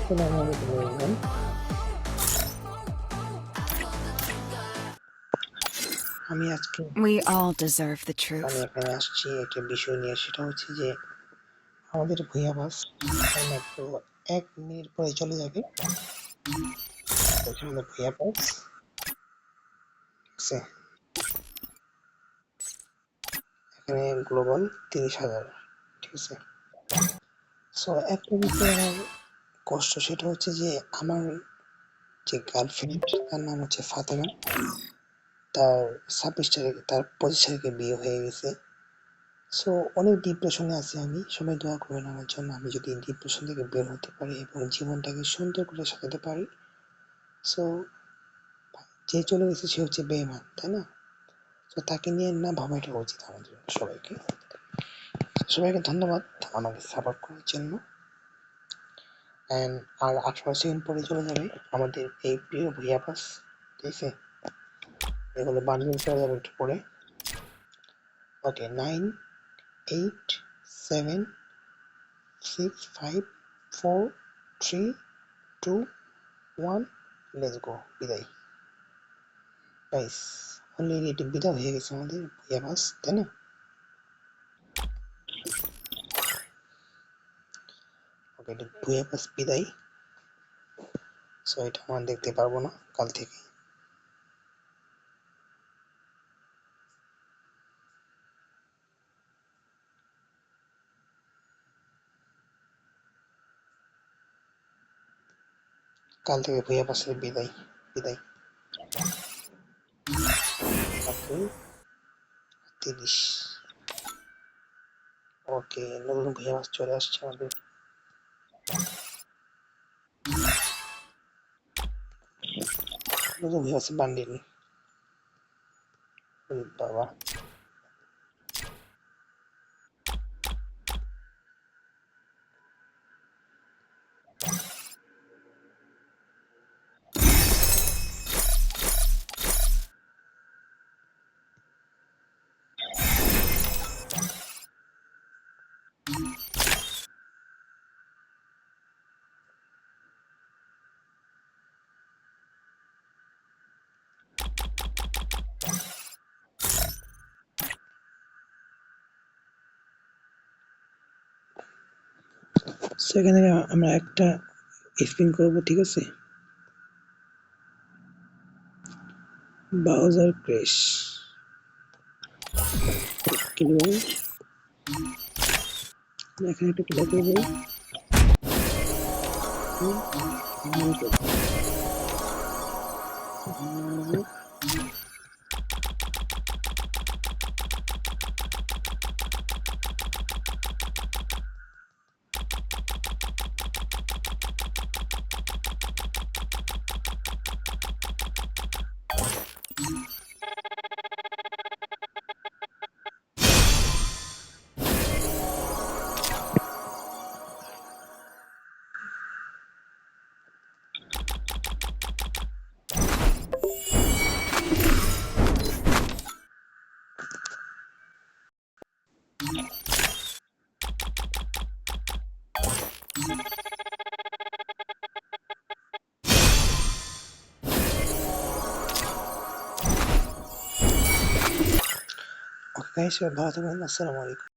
আসসালামু আলাইকুম এভরিওয়ান। আমি আজকে We all deserve the আমি truth. এখানে আসছি একটা বিষয় নিয়ে, সেটা হচ্ছে যে আমাদের ভুয়া বাস আর মাত্র 1 মিনিট পরে চলে যাবে। এটা হলো ভুয়া বাস, ঠিক আছে? এখানে গ্লোবাল 30,000, ঠিক আছে? সো একটা বিষয় আমার কষ্ট, সেটা হচ্ছে যে আমার যে গার্লফ্রেন্ড, তার নাম হচ্ছে ফাতেমা। তার 26 তারিখে, তার 25 তারিখে বিয়ে হয়ে গেছে। সো অনেক ডিপ্রেশনে আছি আমি। সবাই দোয়া করবেন আমার জন্য। আমি যদি ডিপ্রেশন থেকে বের হতে পারি এবং জীবনটাকে সুন্দর করে সাজাতে পারি। সো যে চলে গেছে সে হচ্ছে বেঈমান, তাই না? তো তাকে নিয়ে না ভাবাটা উচিত আমাদের সবাইকে। সবাইকে ধন্যবাদ আমাকে সাপোর্ট করার জন্য। অ্যান্ড আর 18 সেকেন্ড পরে চলে যাবে আমাদের এই প্রিয় ভুইয়া বাস, ঠিক আছে? এগুলো বানিয়ে চলে যাবে একটু পরে। ওকে, 9, 8, 7, 6, 5, 4, 3, 2, 1, লেটস গো। বিদায় গাইস। অলরেডি এটি বিদায় হয়ে গেছে আমাদের ভুইয়া বাস, তাই না? ওকে, এটি ভুইয়া বাস বিদায়। সো এটা আমরা দেখতে পারবো না কাল থেকে। কাল থেকে ভুইয়া বাসের বিদায় বিদায়। ওকে, 30। ওকে, নতুন ভুইয়া বাস চলে আসছে আমাদের। নতুন ভুইয়া বাসের বান্ডিল। বাবা, সেখানে আমরা একটা স্পিন করবো, ঠিক আছে? বাউজার ক্রেশ এখানে একটা ক্লিক করবো। ওকে গাইস, ভালো থাকবেন। আসসালামু আলাইকুম।